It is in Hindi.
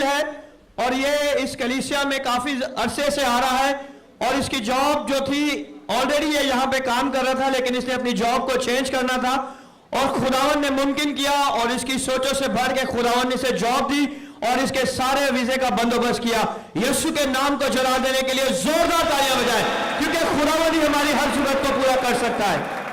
है और ये इस कलीसिया में काफी अरसे से आ रहा है और इसकी जॉब जो थी ऑलरेडी ये यहाँ पे काम कर रहा था, लेकिन इसने अपनी जॉब को चेंज करना था और खुदावन ने मुमकिन किया और इसकी सोचों से बढ़ के खुदावन ने इसे जॉब दी और इसके सारे वीजे का बंदोबस्त किया। यीशु के नाम को जला देने के लिए जोरदार तालियां बजाएं, क्योंकि खुदावन ही हमारी हर जरूरत को पूरा कर सकता है।